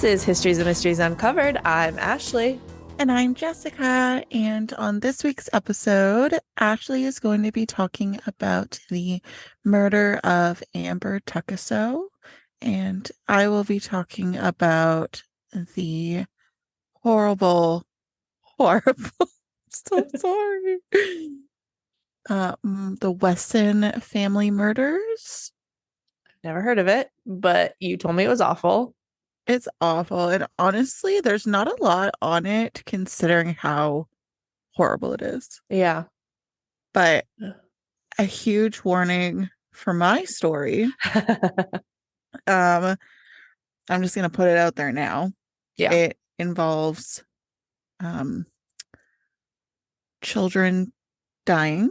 This is Histories and Mysteries Uncovered. I'm Ashley. And I'm Jessica. And on this week's episode, Ashley is going to be talking about the murder of Amber Tuccaro. And I will be talking about the horrible, so sorry. The Wesson family murders. Never heard of it, but you told me it was awful. It's awful. And honestly, there's not a lot on it considering how horrible it is. Yeah. But a huge warning for my story. I'm just gonna put it out there now. Yeah. It involves children dying.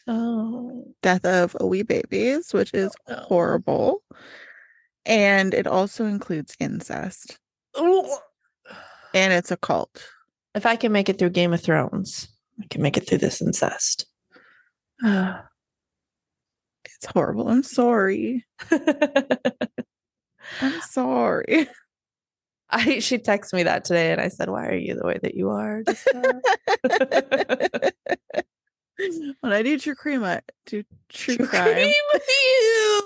Oh. Death of wee babies, which is horrible. And it also includes incest. Ooh. And it's a cult. If I can make it through Game of Thrones, I can make it through this incest. It's horrible. I'm sorry. I'm sorry. She texted me that today and I said, why are you the way that you are? When I do true crime, I do true crime. Cream with you.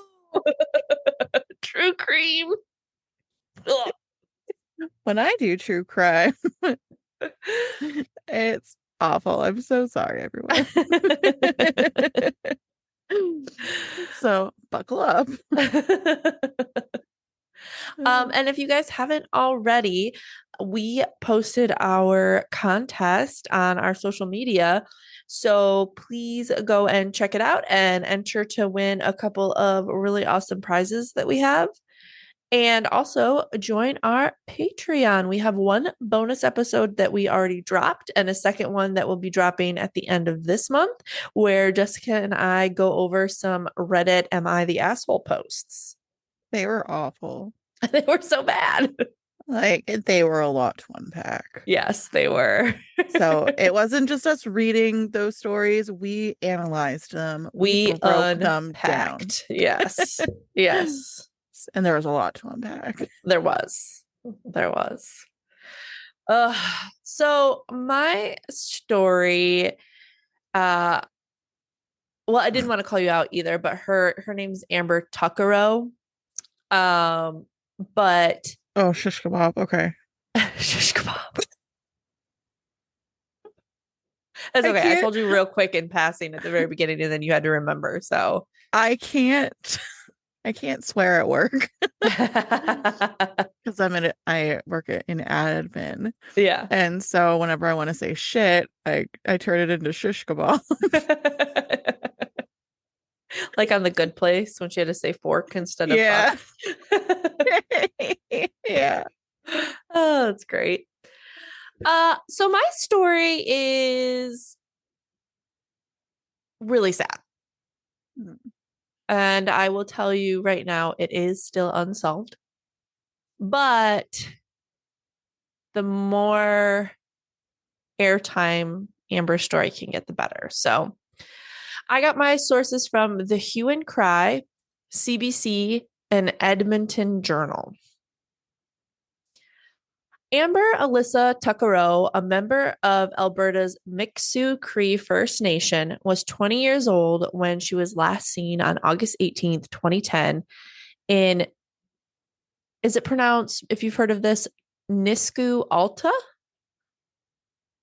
True cream. Ugh. When I do true crime, it's awful. I'm so sorry, everyone. So buckle up. And if you guys haven't already, we posted our contest on our social media. So please go and check it out and enter to win a couple of really awesome prizes that we have. And also join our Patreon. We have one bonus episode that we already dropped and a second one that will be dropping at the end of this month, where Jessica and I go over some Reddit Am I the Asshole posts. They were awful. They were so bad. Like, they were a lot to unpack. Yes, they were. So it wasn't just us reading those stories. We analyzed them. We broke them down. Yes. Yes. And there was a lot to unpack. There was. So my story, well, I didn't want to call you out either, but her name's Amber Tuccaro. But oh, shish kebab. Okay. Shish kebab. That's okay. I told you real quick in passing at the very beginning, and then you had to remember. So I can't swear at work because I work in admin. Yeah. And so whenever I want to say shit, I turn it into shish kebab. Like on The Good Place when she had to say fork instead of fuck. Yeah. Oh, that's great. So my story is really sad. And I will tell you right now, it is still unsolved. But the more airtime Amber's story can get, the better. So I got my sources from the Hue and Cry, CBC, and Edmonton Journal. Amber Alyssa Tuccaro, a member of Alberta's Mikisew Cree First Nation, was 20 years old when she was last seen on August 18th, 2010 in, is it pronounced, if you've heard of this, Nisku Alta?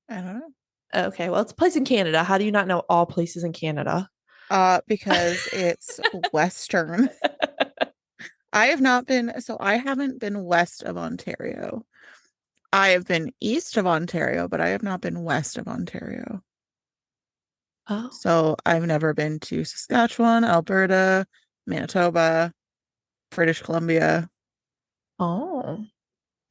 I don't know. Okay, well, it's a place in Canada. How do you not know all places in Canada? Because it's Western. I haven't been west of Ontario. I have been east of Ontario, but I have not been west of Ontario. Oh. So I've never been to Saskatchewan, Alberta, Manitoba, British Columbia. Oh.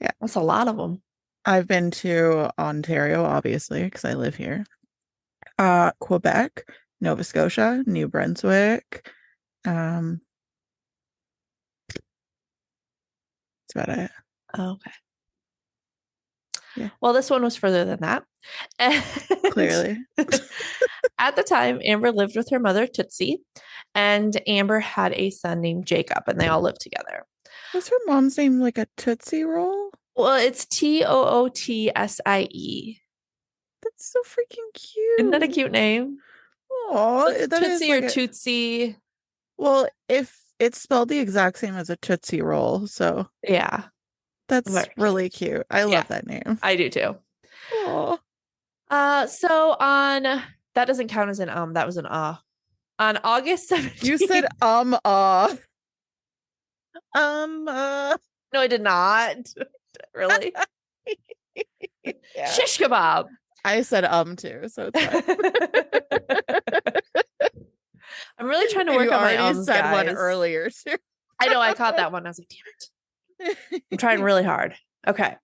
Yeah. That's a lot of them. I've been to Ontario, obviously, because I live here. Quebec, Nova Scotia, New Brunswick. That's about it. Oh, okay. Yeah. Well, this one was further than that. Clearly. At the time, Amber lived with her mother, Tootsie, and Amber had a son named Jacob, and they all lived together. Was her mom's name like a Tootsie Roll? Well, it's Tootsie. That's so freaking Isn't that a cute. cute name? Oh, It's that is Tootsie or like a Tootsie. well, if it's spelled the exact same as a Tootsie Roll, so Yeah, that's very cute. really cute. I Yeah, love that name. I do too. Oh, So on that doesn't count as an that was an on August you said 17th. uh. No, I did not. Really? Yeah. Shish kebab. I said too, so it's fine. I'm really trying to And work you on my already said one guys. earlier too. I know I caught that one. I was like, damn it. I'm trying really hard. Okay.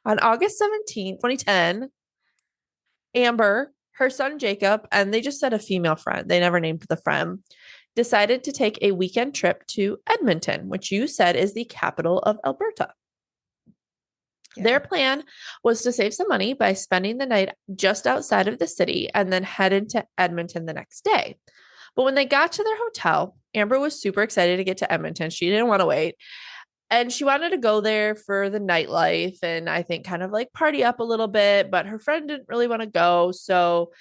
On August 17th, 2010, Amber, her son Jacob, and they just said a female friend, they never named the friend, decided to take a weekend trip to Edmonton, which you said is the capital of Alberta. Yeah. Their plan was to save some money by spending the night just outside of the city and then head into Edmonton the next day. But when they got to their hotel, Amber was super excited to get to Edmonton. She didn't want to wait. And she wanted to go there for the nightlife and I think kind of like party up a little bit, but her friend didn't really want to go. So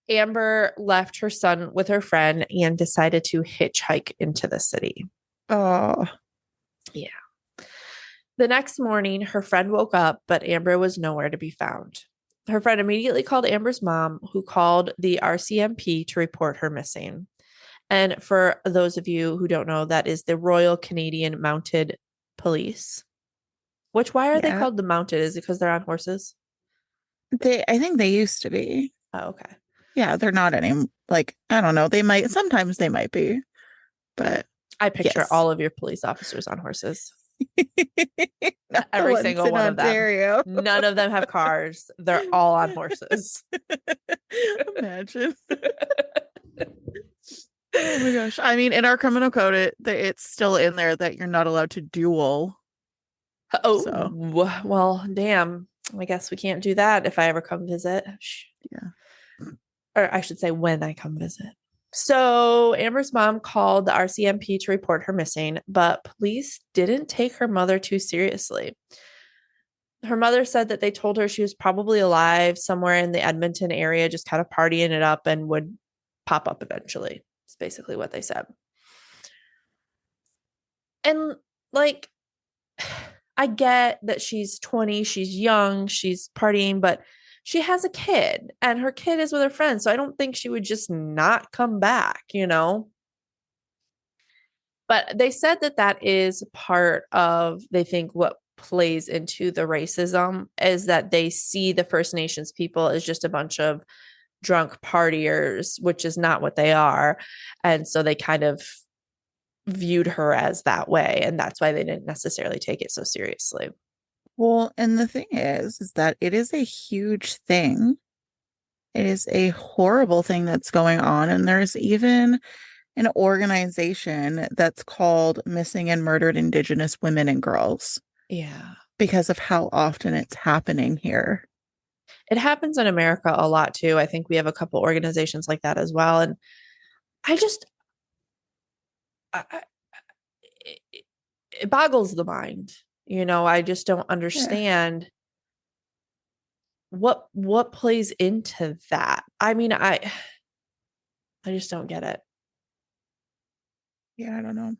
Amber left her son with her friend and decided to hitchhike into the city. Oh, Yeah. The next morning, her friend woke up, but Amber was nowhere to be found. Her friend immediately called Amber's mom, who called the RCMP to report her missing. And for those of you who don't know, that is the Royal Canadian Mounted Police. Which, why are they yeah. called the mounted? Is it because they're on horses? I think they used to be. Oh, okay. Yeah, they're not any like I don't know. They might sometimes they might be, but I picture yes. all of your police officers on horses. Not the Every ones single in one of them. Ontario. None of them have cars. They're all on horses. Imagine. Oh my gosh. I mean, in our criminal code, it's still in there that you're not allowed to duel. Oh, So, well, damn. I guess we can't do that if I ever come visit. yeah. Or I should say, when I come visit. So Amber's mom called the RCMP to report her missing, but police didn't take her mother too seriously. Her mother said that they told her she was probably alive somewhere in the Edmonton area, just kind of partying it up and would pop up eventually. It's basically what they said. And like, I get that she's 20, she's young, she's partying, but she has a kid and her kid is with her friends. So I don't think she would just not come back, you know? But they said that that is part of, they think, what plays into the racism is that they see the First Nations people as just a bunch of drunk partiers, which is not what they are. And so they kind of viewed her as that way. And that's why they didn't necessarily take it so seriously. Well, and the thing is that it is a huge thing. It is a horrible thing that's going on. And there's even an organization that's called Missing and Murdered Indigenous Women and Girls Yeah. because of how often it's happening here. It happens in America a lot too. I think we have a couple organizations like that as well. And I just, I, it boggles the mind. You know, I just don't Yeah. understand what plays into that. I mean, I just don't get it. Yeah, I don't know.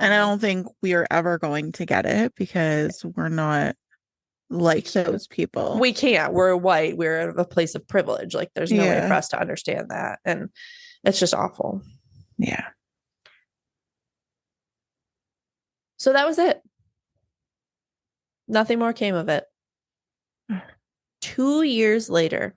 And I Wow. don't think we are ever going to get it because we're not like those people. We can't. We're white. We're in a place of privilege. Like there's no way for Yeah. us to understand that. And it's just awful. Yeah. So that was it. Nothing more came of it. 2 years later,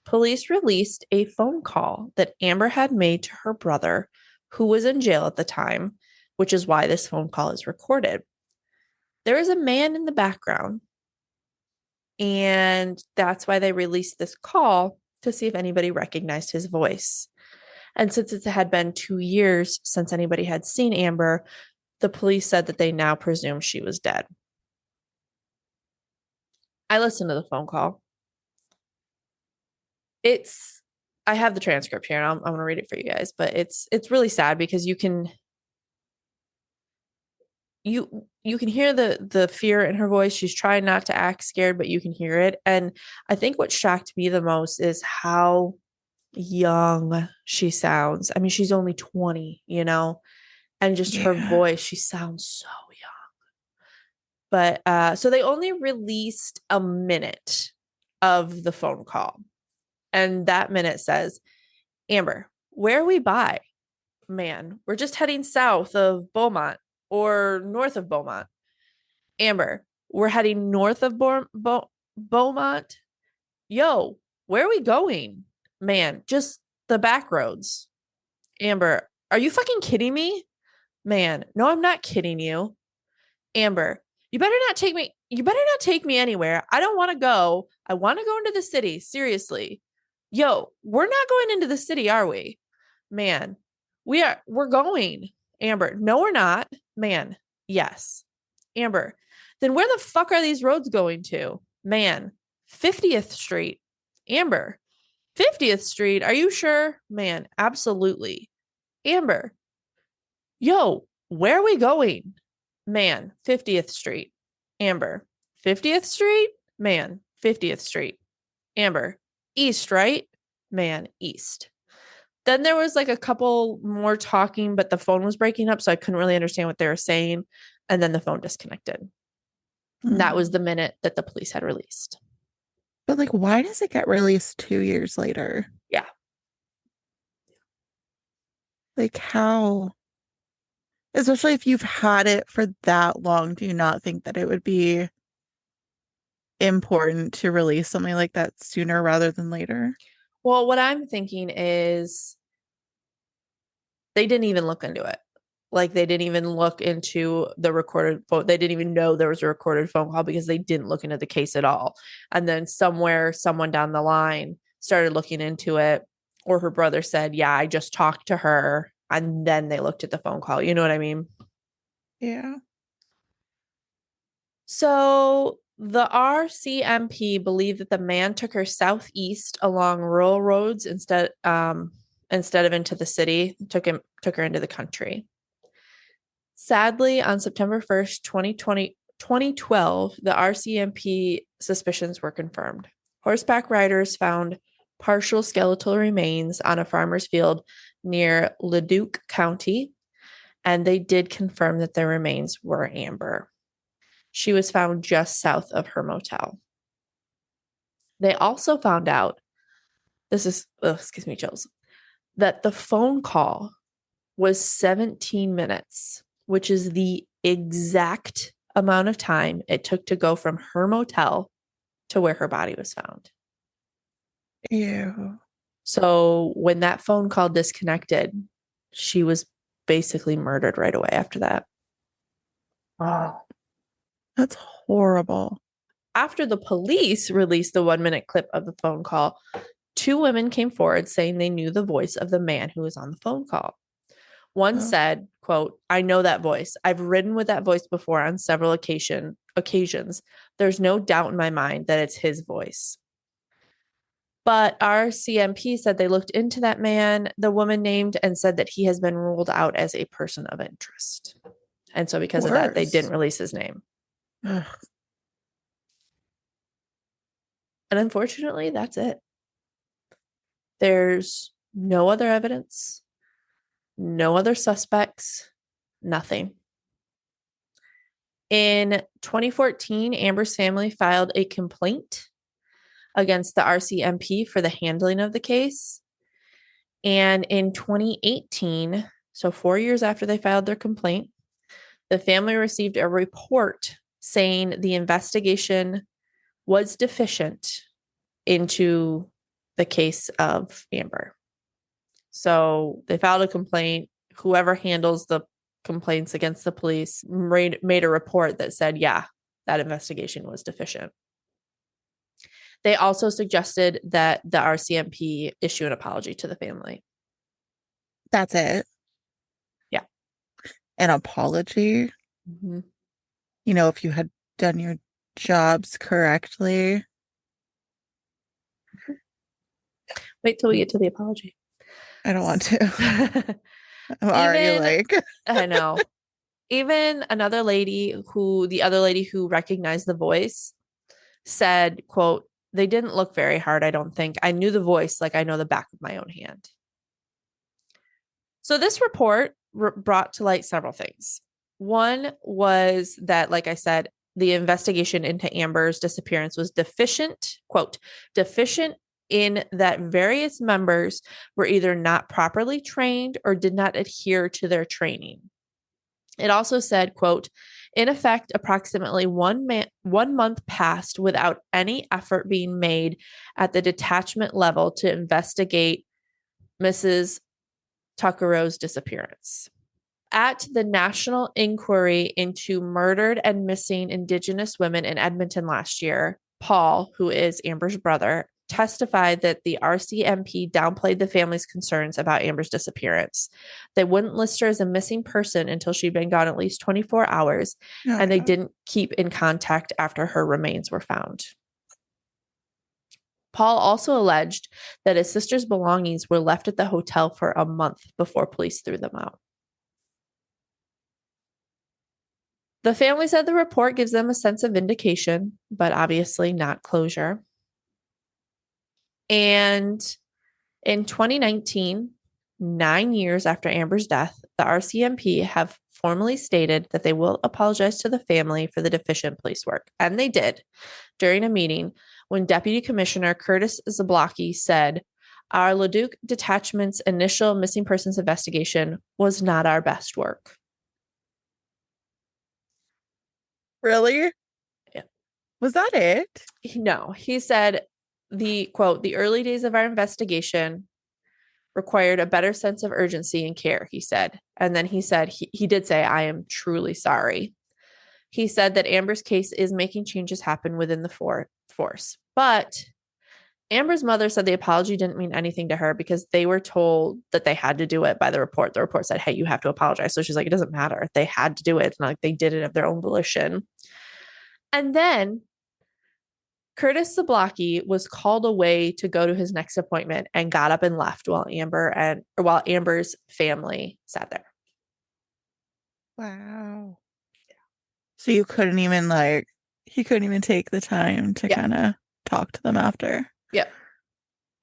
police released a phone call that Amber had made to her brother, who was in jail at the time, which is why this phone call is recorded. There is a man in the background, and that's why they released this call to see if anybody recognized his voice. And since it had been 2 years since anybody had seen Amber, the police said that they now presume she was dead. I listened to the phone call. It's I have the transcript here and I'm going to read it for you guys, but it's really sad because you can you can hear the fear in her voice. She's trying not to act scared, but you can hear it. And I think what shocked me the most is how young she sounds. I mean, she's only 20, and just her Yeah. voice, she sounds so young. But so they only released a minute of the phone call. And that minute says, Amber, where are we by? Man, we're just heading south of Beaumont or north of Beaumont. Amber, we're heading north of Beaumont. Yo, where are we going? Man, just the back roads. Amber, are you fucking kidding me? Man, no, I'm not kidding you. Amber, you better not take me anywhere. I don't want to go. I want to go into the city. Seriously. Yo, we're not going into the city, are we? Man, we're going. Amber, no, we're not. Man, yes. Amber, then where the fuck are these roads going to? Man, 50th Street. Amber, 50th Street. Are you sure? Man, absolutely. Amber, yo, where are we going? Man, 50th Street. Amber, 50th Street? Man, 50th Street. Amber, east, right? Man, east. Then there was like a couple more talking, but the phone was breaking up, so I couldn't really understand what they were saying. And then the phone disconnected. And that was Mm. the minute that the police had released. But like, why does it get released 2 years later? Yeah. Like, how? Especially if you've had it for that long, do you not think that it would be important to release something like that sooner rather than later? Well, what I'm thinking is they didn't even look into it. Like they didn't even look into the recorded phone. They didn't even know there was a recorded phone call because they didn't look into the case at all. And then someone down the line started looking into it, or her brother said, yeah, I just talked to her. And then they looked at the phone call. You know what I mean? Yeah. So the RCMP believed that the man took her southeast along rural roads instead of into the city, took her into the country. Sadly, on September 1st, 2012, the RCMP suspicions were confirmed. Horseback riders found partial skeletal remains on a farmer's field near Leduc County, and they did confirm that the remains were Amber. She was found just south of her motel. They also found out, excuse me, chills, that the phone call was 17 minutes, which is the exact amount of time it took to go from her motel to where her body was found. Ew. So when that phone call disconnected, she was basically murdered right away after that. Wow. That's horrible. After the police released the 1 minute clip of the phone call, two women came forward saying they knew the voice of the man who was on the phone call. One Oh, said, quote, I know that voice. I've ridden with that voice before on several occasions. There's no doubt in my mind that it's his voice. But our CMP said they looked into that man, the woman named, and said that he has been ruled out as a person of interest. And so because of that, they worse. didn't release his name. Ugh. And unfortunately, that's it. There's no other evidence, no other suspects, nothing. In 2014, Amber's family filed a complaint against the RCMP for the handling of the case. And in 2018, so 4 years after they filed their complaint, the family received a report saying the investigation was deficient into the case of Amber. So they filed a complaint. Whoever handles the complaints against the police made a report that said, yeah, that investigation was deficient. They also suggested that the RCMP issue an apology to the family. That's it. Yeah. An apology. Mm-hmm. If you had done your jobs correctly. Wait till we get to the apology. I don't want to. I'm already Even, like, I know, Even the other lady who recognized the voice said, quote, they didn't look very hard, I don't think. I knew the voice like I know the back of my own hand. So this report brought to light several things. One was that, like I said, the investigation into Amber's disappearance was deficient, quote, deficient in that various members were either not properly trained or did not adhere to their training. It also said, quote, in effect, approximately 1 month passed without any effort being made at the detachment level to investigate Mrs. Tuccaro's disappearance. At the National Inquiry into Murdered and Missing Indigenous Women in Edmonton last year, Paul, who is Amber's brother, testified that the RCMP downplayed the family's concerns about Amber's disappearance. They wouldn't list her as a missing person until she'd been gone at least 24 hours, and they didn't keep in contact after her remains were found. Paul also alleged that his sister's belongings were left at the hotel for a month before police threw them out. The family said the report gives them a sense of vindication, but obviously not closure. And in 2019, 9 years after Amber's death, the RCMP have formally stated that they will apologize to the family for the deficient police work. And they did during a meeting when Deputy Commissioner Curtis Zablocki said, our Leduc Detachment's initial missing persons investigation was not our best work. Really? Yeah. Was that it? No, he said the quote, the early days of our investigation required a better sense of urgency and care, he said. And then he said, he did say, I am truly sorry. He said that Amber's case is making changes happen within the force. But Amber's mother said the apology didn't mean anything to her because they were told that they had to do it by the report. The report said, hey, you have to apologize. So she's like, it doesn't matter. They had to do it. It's not like they did it of their own volition. And then Curtis Zablocki was called away to go to his next appointment and got up and left while Amber's family sat there. Wow. So you couldn't even he couldn't even take the time to kind of talk to them after. Yeah.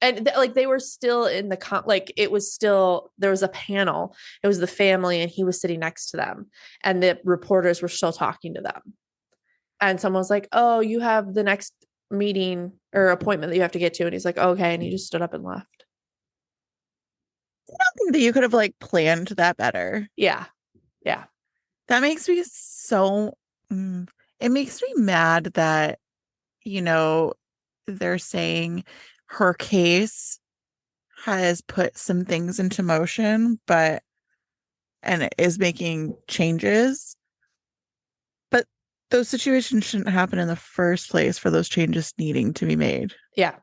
And they were still in the it was still, there was a panel. It was the family and he was sitting next to them and the reporters were still talking to them. And someone was like, oh, you have the next meeting or appointment that you have to get to. And he's like, okay. And he just stood up and left. I don't think that you could have planned that better. Yeah. Yeah. That makes me it makes me mad that, they're saying her case has put some things into motion, and it is making changes. But those situations shouldn't happen in the first place for those changes needing to be made. Yeah.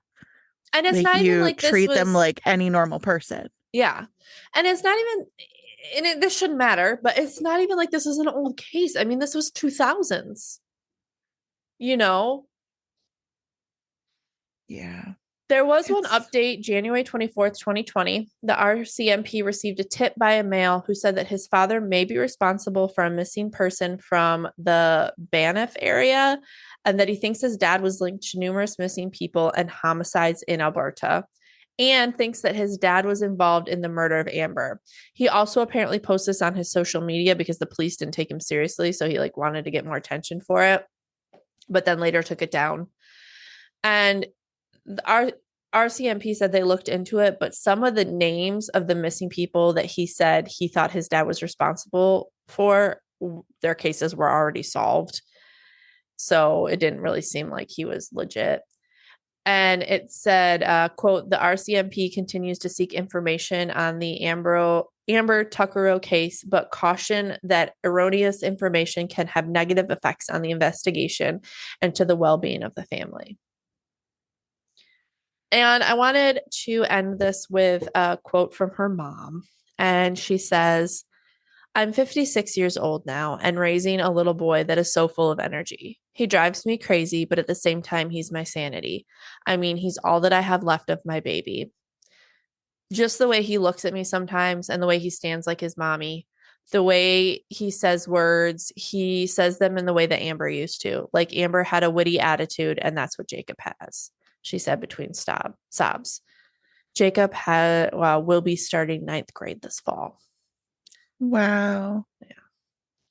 And it's not even like treat them like any normal person. Yeah. And it's not even, this shouldn't matter, but it's not even like this is an old case. I mean, this was 2000s, Yeah. There was one update, January 24th, 2020. The RCMP received a tip by a male who said that his father may be responsible for a missing person from the Banff area and that he thinks his dad was linked to numerous missing people and homicides in Alberta and thinks that his dad was involved in the murder of Amber. He also apparently posted this on his social media because the police didn't take him seriously. So he wanted to get more attention for it, but then later took it down. And our RCMP said they looked into it, but some of the names of the missing people that he said he thought his dad was responsible for, their cases were already solved. So it didn't really seem like he was legit. And it said, quote, the RCMP continues to seek information on the Amber Tuccaro case, but caution that erroneous information can have negative effects on the investigation and to the well-being of the family. And I wanted to end this with a quote from her mom. And she says, I'm 56 years old now and raising a little boy that is so full of energy. He drives me crazy, but at the same time, he's my sanity. I mean, he's all that I have left of my baby. Just the way he looks at me sometimes and the way he stands like his mommy, The way he says words, he says them in the way that Amber used to. Like Amber had a witty attitude, and that's what Jacob has. She said between sobs. Jacob will be starting ninth grade this fall. Wow. Yeah.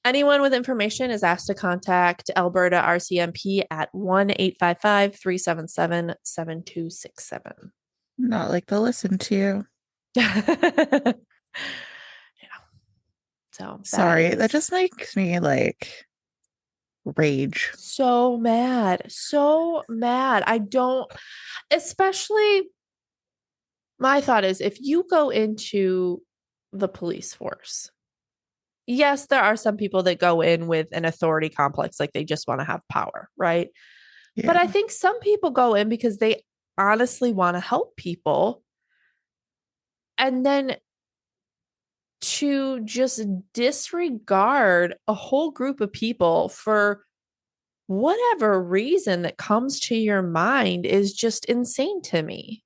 Anyone with information is asked to contact Alberta RCMP at 1-855-377-7267. Not like they'll listen to you. Yeah. So Sorry, that just makes me like rage. So mad. So mad. I don't, especially my thought is if you go into the police force, yes, there are some people that go in with an authority complex, like they just want to have power, right? But I Yeah. think some people go in because they honestly want to help people. And then to just disregard a whole group of people for whatever reason that comes to your mind is just insane to me.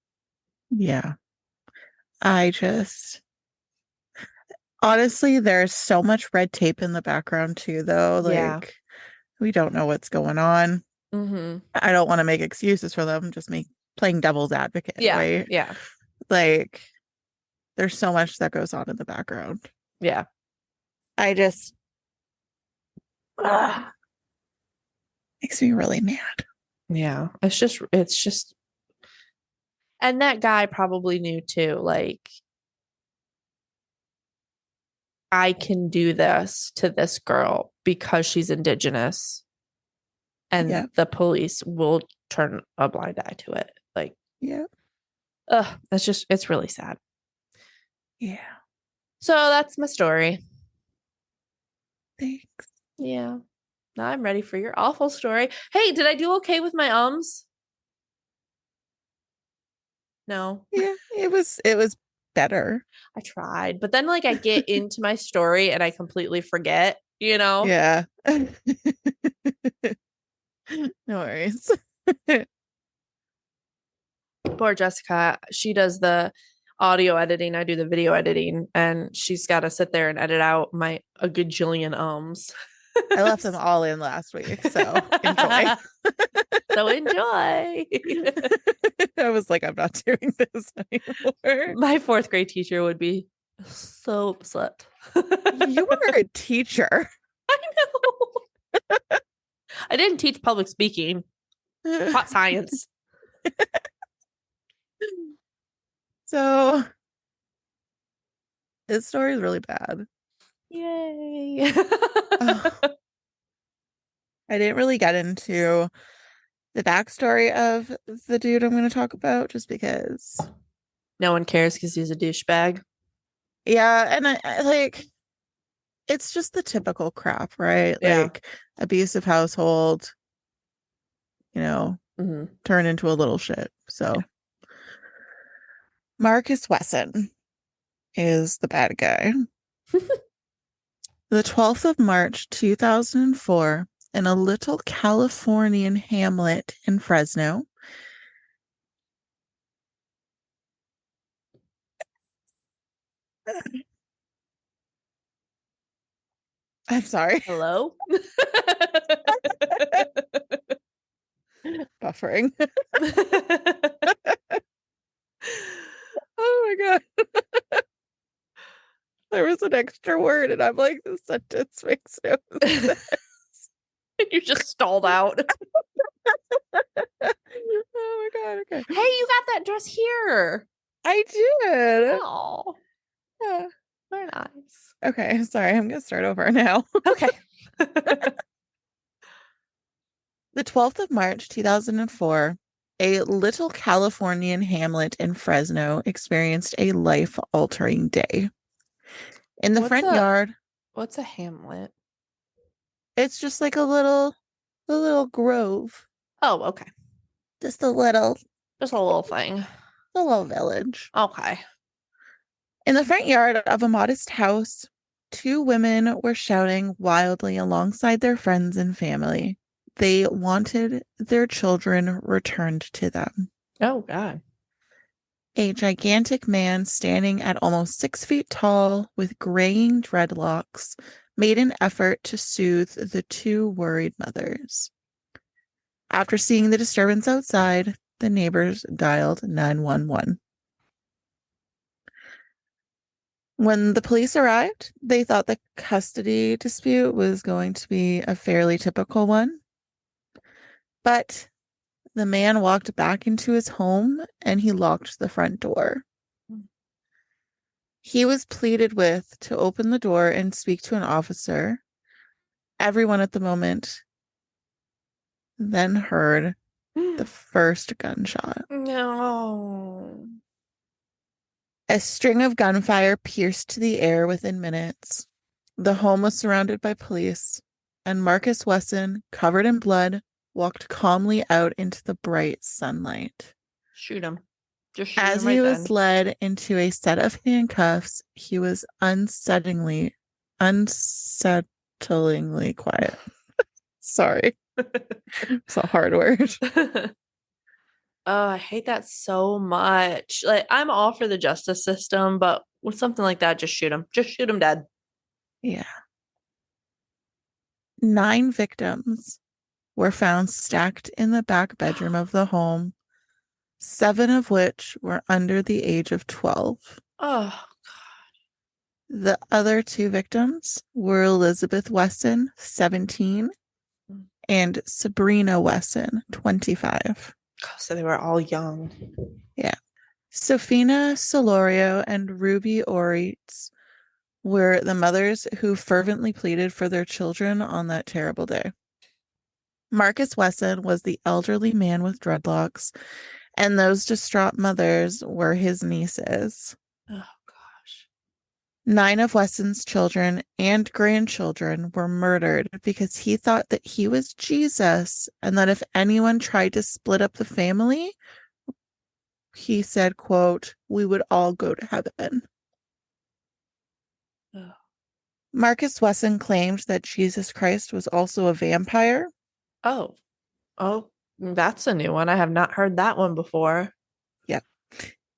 Yeah. I just honestly, there's so much red tape in the background too, though. Yeah. Like, we don't know what's going on. Mm-hmm. I don't want to make excuses for them, just make playing devil's advocate, Yeah. right? Yeah. Like, there's so much that goes on in the background. Yeah. I just makes me really mad. Yeah. It's just, and that guy probably knew too, like, I can do this to this girl because she's Indigenous, and Yeah. the police will turn a blind eye to it. Like, Yeah. it's really sad. Yeah. So that's my story. Thanks. Yeah. Now I'm ready for your awful story. Hey, did I do okay with my ums? No. Yeah, it was better. I tried, but then like I get into my story and I completely forget, you know? Yeah. No worries. Poor Jessica, she does the audio editing, I do the video editing, and she's got to sit there and edit out my a gajillion ums. I left them all in last week, so enjoy. So enjoy. I was like, I'm not doing this anymore. My fourth grade teacher would be so upset. You were a teacher. I know. I didn't teach public speaking, taught science. So this story is really bad. Yay. Oh, I didn't really get into the backstory of the dude I'm going to talk about just because. No one cares because he's a douchebag. Yeah, and I like it's just the typical crap, right? Yeah. Like abusive household, Mm-hmm. turn into a little shit. So Marcus Wesson is the bad guy. The 12th of March, 2004, in a little Californian hamlet in Fresno. I'm sorry. Hello? Buffering. Oh my God. There was an extra word, and I'm like, the sentence makes no sense. You just stalled out. Oh my God. Okay. Hey, you got that dress here. I did. Oh, Yeah. very nice. Okay. Sorry. I'm going to start over now. Okay. The 12th of March, 2004, a little Californian hamlet in Fresno experienced a life-altering day. In the front yard, What's a hamlet? it's just like a little grove. Oh, okay. Just a little thing. a little village. Okay. In the front yard of a modest house, two women were shouting wildly alongside their friends and family. They wanted their children returned to them. Oh, God. A gigantic man standing at almost 6 feet tall with graying dreadlocks made an effort to soothe the two worried mothers. After seeing the disturbance outside, the neighbors dialed 911. When the police arrived, they thought the custody dispute was going to be a fairly typical one. But the man walked back into his home and he locked the front door. He was pleaded with to open the door and speak to an officer. Everyone at the moment then heard the first gunshot. No. A string of gunfire pierced the air within minutes. The home was surrounded by police, and Marcus Wesson, covered in blood, walked calmly out into the bright sunlight. Shoot him. Just shoot As him right he then. was led into a set of handcuffs, he was unsettlingly quiet. Sorry. It's a hard word. Oh, I hate that so much. Like, I'm all for the justice system, but with something like that, just shoot him. Just shoot him dead. Yeah. 9 victims were found stacked in the back bedroom of the home, 7 of which were under the age of 12. Oh, The other 2 victims were Elizabeth Wesson, 17, and Sabrina Wesson, 25. so they were all young. Yeah. Sofina Solorio and Ruby Oritz were the mothers who fervently pleaded for their children on that terrible day. Marcus Wesson was the elderly man with dreadlocks, and those distraught mothers were his nieces. Oh, gosh. 9 of Wesson's children and grandchildren were murdered because he thought that he was Jesus, and that if anyone tried to split up the family, he said, quote, "we would all go to heaven." Oh. Marcus Wesson claimed that Jesus Christ was also a vampire. Oh. Oh, that's a new one. I have not heard that one before. Yeah.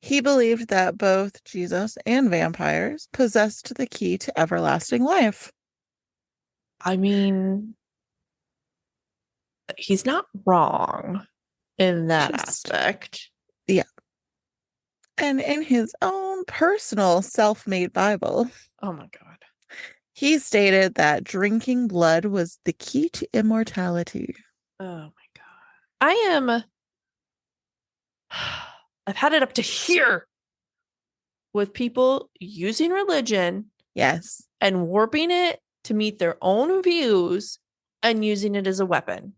He believed that both Jesus and vampires possessed the key to everlasting life. I mean, he's not wrong in that aspect. Yeah. And in his own personal self-made Bible, oh my God, he stated that drinking blood was the key to immortality. Oh my God. I am. I've had it up to here with people using religion. Yes. And warping it to meet their own views and using it as a weapon.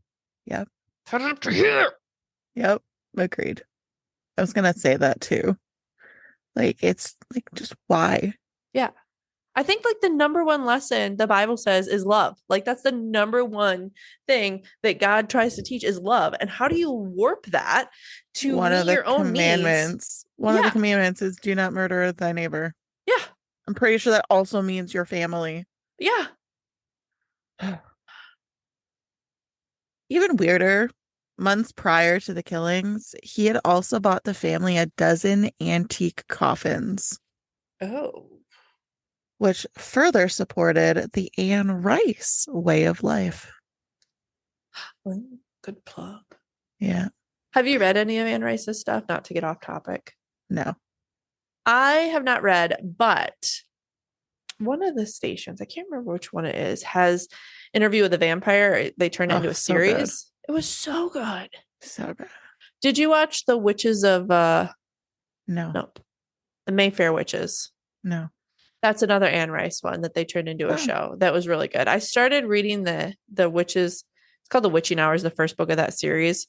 Yep. I've had it up to here. Yep. Agreed. I was going to say that too. Like, it's like, just why? Yeah. I think like the number one lesson the Bible says is love. Like that's the number one thing that God tries to teach is love. And how do you warp that to one meet of the your own commandments? Needs? One of the commandments is do not murder thy neighbor. Yeah. I'm pretty sure that also means your family. Yeah. Even weirder, months prior to the killings, he had also bought the family a dozen antique coffins. Oh. Which further supported the Anne Rice way of life. Good plug. Yeah. Have you read any of Anne Rice's stuff? Not to get off topic. No. I have not read, but one of the stations, I can't remember which one it is, has Interview with a Vampire. They turned it into a series. It was so good. So good. Did you watch The Witches of No. Nope. The Mayfair Witches? No. That's another Anne Rice one that they turned into a show. That was really good. I started reading the Witches. It's called The Witching Hours, the first book of that series.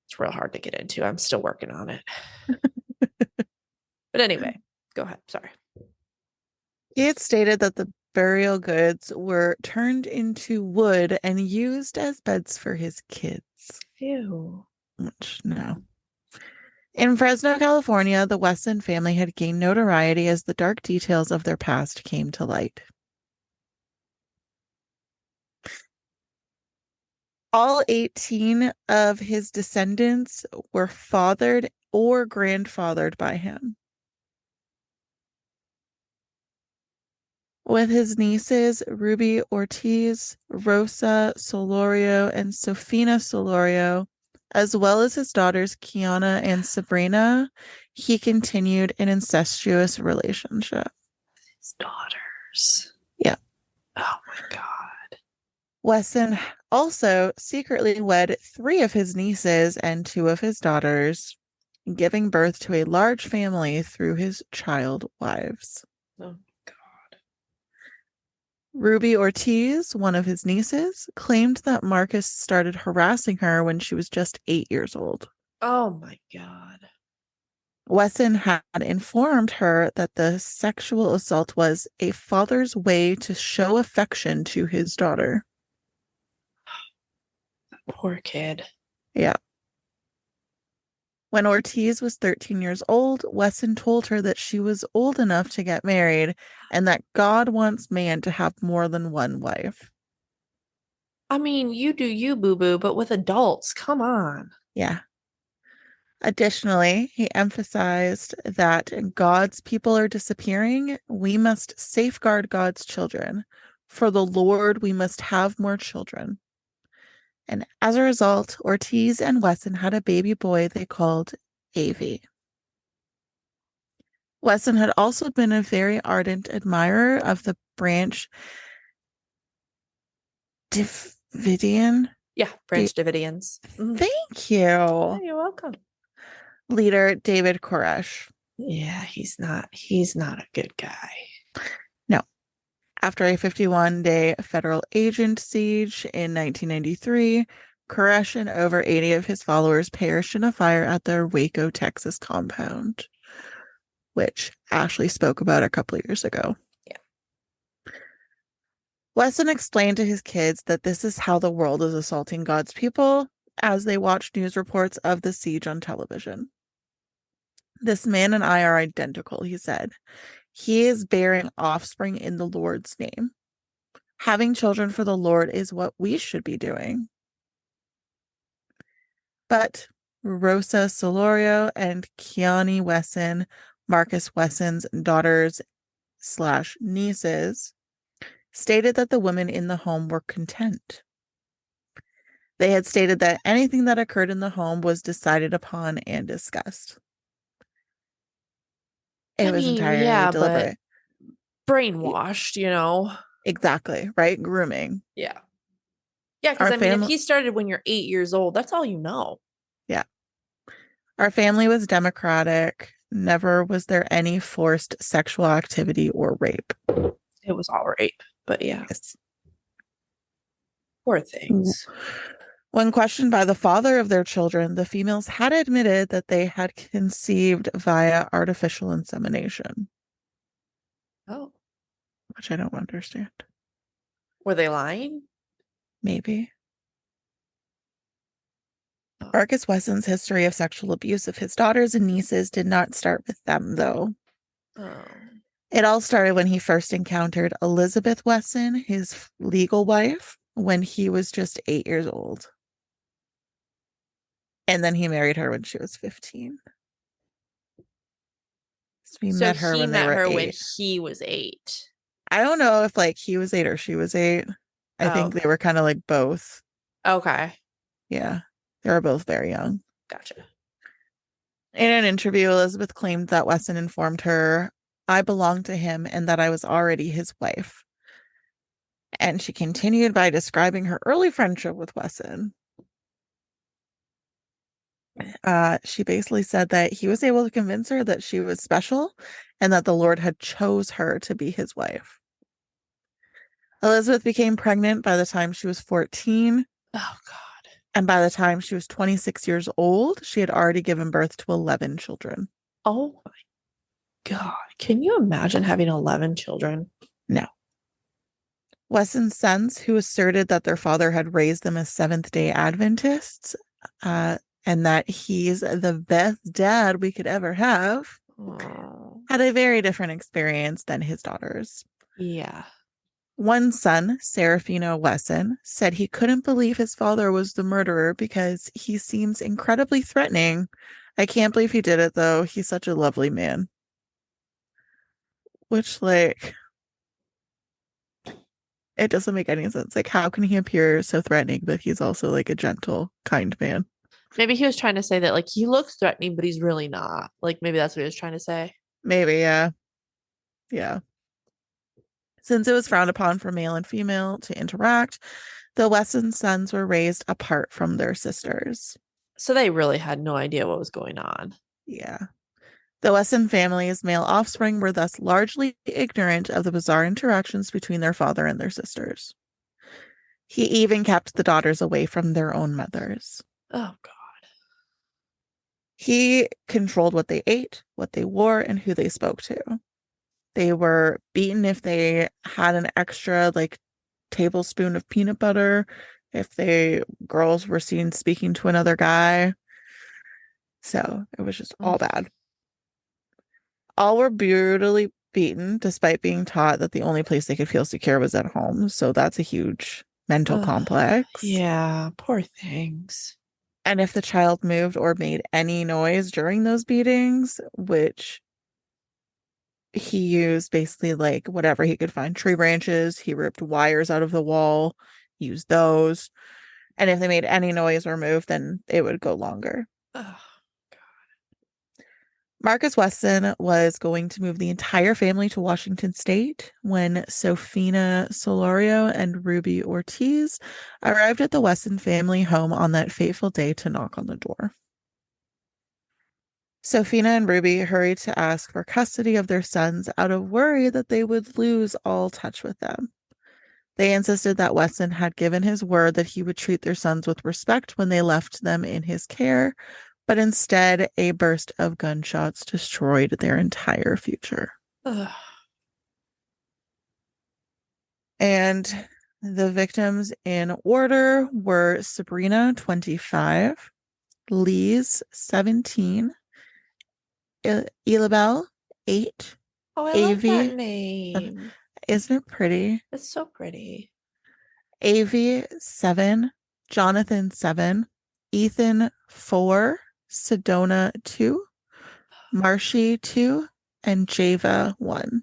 It's real hard to get into. I'm still working on it. But anyway, go ahead. Sorry. He had stated that the burial goods were turned into wood and used as beds for his kids. Ew. Which, no. In Fresno, California, the Wesson family had gained notoriety as the dark details of their past came to light. All 18 of his descendants were fathered or grandfathered by him. With his nieces, Ruby Ortiz, Rosa Solorio, and Sofina Solorio, as well as his daughters, Kiana and Sabrina, he continued an incestuous relationship. His daughters. Yeah. Oh my God. Wesson also secretly wed 3 of his nieces and 2 of his daughters, giving birth to a large family through his child wives. Oh. Ruby Ortiz, one of his nieces, claimed that Marcus started harassing her when she was just 8 years old. Oh my God. Wesson had informed her that the sexual assault was a father's way to show affection to his daughter. Poor kid. Yeah. When Ortiz was 13 years old, Wesson told her that she was old enough to get married and that God wants man to have more than one wife. I mean, you do you, boo-boo, but with adults, come on. Yeah. Additionally, he emphasized that God's people are disappearing. We must safeguard God's children. For the Lord, we must have more children. And as a result, Ortiz and Wesson had a baby boy they called Avy. Wesson had also been a very ardent admirer of the branch Davidian. Yeah, Branch Davidians. Thank you. Oh, you're welcome. Leader David Koresh. Yeah, he's not a good guy. No. After a 51-day federal agent siege in 1993, Koresh and over 80 of his followers perished in a fire at their Waco, Texas compound, which Ashley spoke about a couple of years ago. Yeah. Wesson explained to his kids that this is how the world is assaulting God's people as they watched news reports of the siege on television. This man and I are identical, he said. He is bearing offspring in the Lord's name. Having children for the Lord is what we should be doing. But Rosa Solorio and Kiani Wesson, Marcus Wesson's daughters / nieces, stated that the women in the home were content. They had stated that anything that occurred in the home was decided upon and discussed. It was entirely deliberate. But brainwashed, you know. Exactly, right? Grooming. Yeah. Yeah, because I mean, if he started when you're 8 years old, that's all you know. Yeah. Our family was democratic. Never was there any forced sexual activity or rape. It was all rape, but yeah. Yes. Poor things. When questioned by the father of their children, the females had admitted that they had conceived via artificial insemination. Oh. Which I don't understand. Were they lying? Maybe. Marcus Wesson's history of sexual abuse of his daughters and nieces did not start with them, though. Oh. It all started when he first encountered Elizabeth Wesson, his legal wife, when he was just 8 years old. And then he married her when she was 15. So he met her when they were 8. When he was 8. I don't know if like he was 8 or she was 8. I think they were kind of like both. Okay. Yeah. They were both very young. Gotcha. In an interview, Elizabeth claimed that Wesson informed her, I belonged to him and that I was already his wife. And she continued by describing her early friendship with Wesson. She basically said that he was able to convince her that she was special and that the Lord had chose her to be his wife. Elizabeth became pregnant by the time she was 14. Oh, God. And by the time she was 26 years old, she had already given birth to 11 children. Oh, my God. Can you imagine having 11 children? No. Wesson's sons, who asserted that their father had raised them as Seventh-day Adventists, and that he's the best dad we could ever have, had a very different experience than his daughters. Yeah. One son, Serafino Wesson, said he couldn't believe his father was the murderer because he seems incredibly threatening. I can't believe he did it, though. He's such a lovely man. Which, like, it doesn't make any sense. Like, how can he appear so threatening, but he's also like a gentle, kind man? Maybe he was trying to say that like he looks threatening, but he's really not. Like maybe that's what he was trying to say. Maybe, yeah. Yeah. Since it was frowned upon for male and female to interact, the Wesson sons were raised apart from their sisters. So they really had no idea what was going on. Yeah. The Wesson family's male offspring were thus largely ignorant of the bizarre interactions between their father and their sisters. He even kept the daughters away from their own mothers. Oh God. He controlled what they ate, what they wore, and who they spoke to. They were beaten if they had an extra like tablespoon of peanut butter, if they girls were seen speaking to another guy. So it was just all bad. All were brutally beaten, despite being taught that the only place they could feel secure was at home. So that's a huge mental Ugh, complex. yeah, poor things. And if the child moved or made any noise during those beatings, which he used basically like whatever he could find, tree branches, he ripped wires out of the wall, used those. And if they made any noise or moved, then it would go longer. Ugh. Marcus Wesson was going to move the entire family to Washington State when Sofina Solorio and Ruby Ortiz arrived at the Wesson family home on that fateful day to knock on the door. Sofina and Ruby hurried to ask for custody of their sons out of worry that they would lose all touch with them. They insisted that Wesson had given his word that he would treat their sons with respect when they left them in his care, but instead, a burst of gunshots destroyed their entire future. Ugh. And the victims in order were Sabrina, 25, Lise, 17, Elabelle, 8, Oh, I love that Avi, name. isn't it pretty? It's so pretty. Avi, 7, Jonathan, 7, Ethan, 4, Sedona, 2, Marshy, 2, and Java, 1.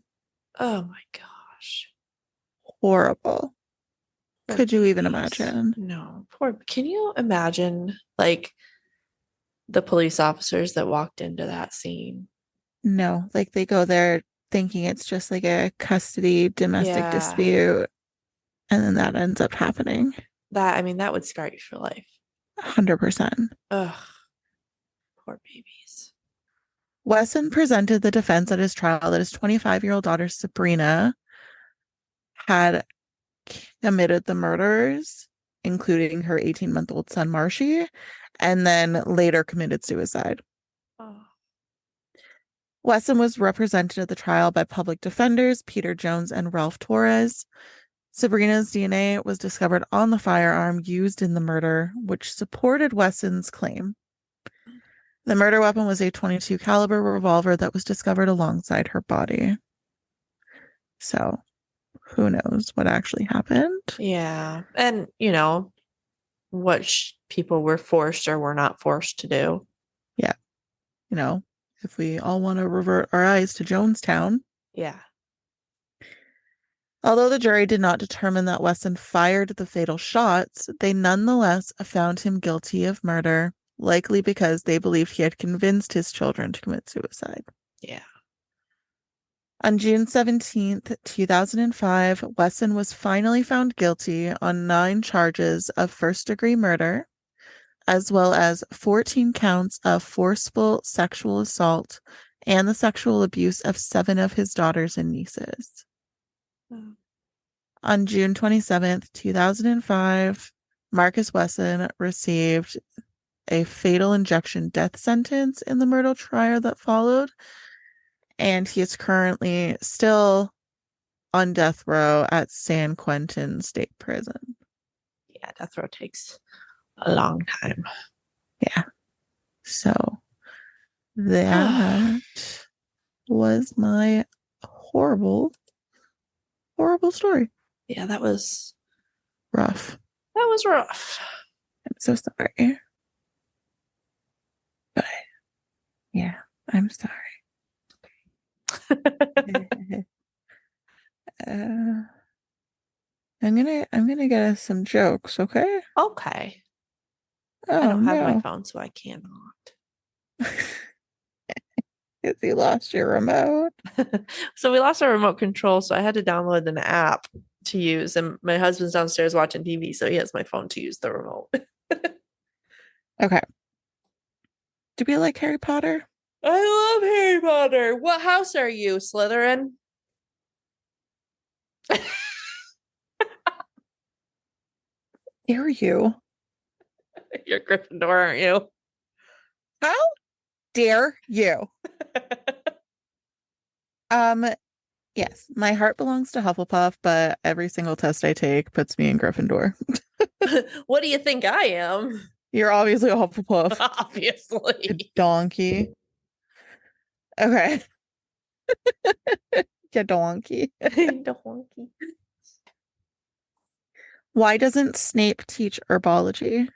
Oh my gosh. Horrible. Poor Could you even babies. imagine? No, poor. Can you imagine like the police officers that walked into that scene? No, like they go there thinking it's just like a custody domestic Yeah, dispute, and then that ends up happening. that I mean that would scar you for life. 100%. Ugh, poor babies. Wesson presented the defense at his trial that his 25-year-old daughter Sabrina had committed the murders, including her 18-month-old son Marshy, and then later committed suicide. Oh, Wesson was represented at the trial by public defenders Peter Jones and Ralph Torres. Sabrina's DNA was discovered on the firearm used in the murder, which supported Wesson's claim. The murder weapon was a .22 caliber revolver that was discovered alongside her body. So, who knows what actually happened? yeah, and you know what people were forced or were not forced to do. Yeah, you know, if we all want to revert our eyes to Jonestown. Yeah. Although the jury did not determine that Wesson fired the fatal shots, they nonetheless found him guilty of murder, likely because they believed he had convinced his children to commit suicide. Yeah. On June 17th, 2005, Wesson was finally found guilty on 9 charges of first-degree murder, as well as 14 counts of forceful sexual assault and the sexual abuse of 7 of his daughters and nieces. Oh. On June 27th, 2005, Marcus Wesson received a fatal injection death sentence in the murder trial that followed, and he is currently still on death row at San Quentin State Prison. Yeah, death row takes a long time. Yeah. So that was my horrible, horrible story. Yeah, that was rough. rough. I'm so sorry. But yeah, I'm sorry. uh, I'm gonna get us some jokes, okay? Okay. I Oh don't have my no. phone, so I cannot. Because you lost your remote. So we lost our remote control, so I had to download an app to use. And my husband's downstairs watching TV, so he has my phone to use the remote. Okay. Do we like Harry Potter? I love Harry Potter. What house are you, Slytherin? Dare you? You're Gryffindor, aren't you? How dare you? Um, yes, my heart belongs to Hufflepuff, but every single test I take puts me in Gryffindor. What do you think I am? You're obviously a Hufflepuff, you Obviously. donkey. Okay. You donkey. The honky. Why doesn't Snape teach herbology?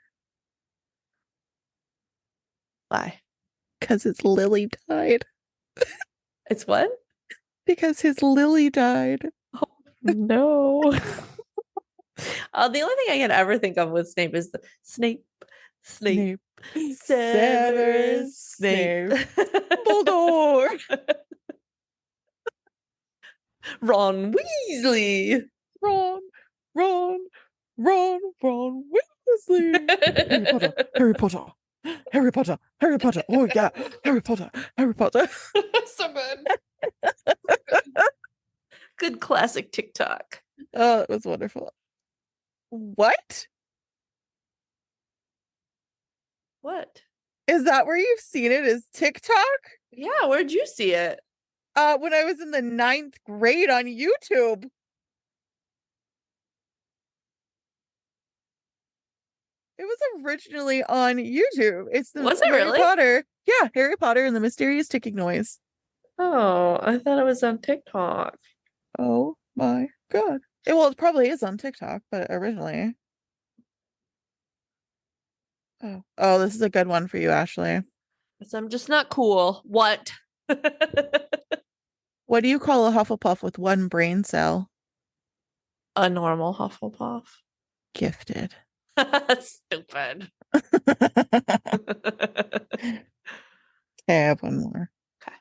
Why? Because his lily died. It's what? Because his lily died. Oh, no. The only thing I can ever think of with Snape is the Snape, Snape, Snape. Severus Snape. Snape. Dumbledore. Ron Weasley. Ron, Ron, Ron Weasley. Harry Potter, Harry Potter, Harry Potter, Harry Potter. Oh yeah, Harry Potter, Harry Potter. So good. Good classic TikTok. Oh, it was wonderful. What? What? Is that where you've seen it? Is TikTok? Yeah, where'd you see it? When I was in the 9th grade on YouTube. It was originally on YouTube. It's the Was it Harry really? Potter. Yeah, Harry Potter and the Mysterious Ticking Noise. Oh, I thought it was on TikTok. Oh my God. Well, it probably is on TikTok, but originally. Oh, this is a good one for you, Ashley. So I'm just not cool. What? What do you call a Hufflepuff with one brain cell? A normal Hufflepuff. Gifted. Stupid. Okay, I have one more. Okay.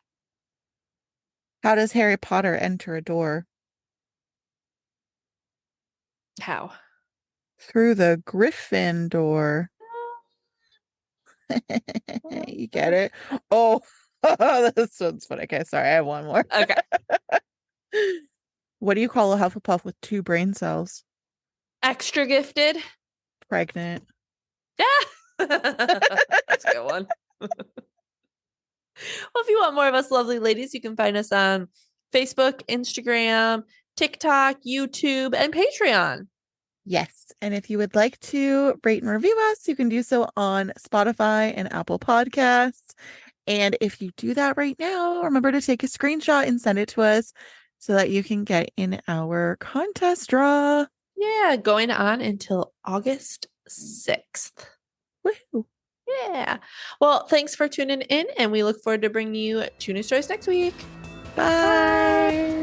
How does Harry Potter enter a door? How? Through the Griffin door. You get it? Oh, this one's funny. Okay, sorry, I have one more. Okay. What do you call a Hufflepuff with two brain cells? Extra gifted. Pregnant. Yeah. That's a good one. Well, if you want more of us lovely ladies, you can find us on Facebook, Instagram, TikTok, YouTube, and Patreon. Yes. And if you would like to rate and review us, you can do so on Spotify and Apple Podcasts. And if you do that right now, remember to take a screenshot and send it to us so that you can get in our contest draw. Yeah, going on until August 6th. Woohoo. Yeah. Well, thanks for tuning in, and we look forward to bringing you two new stories next week. Bye.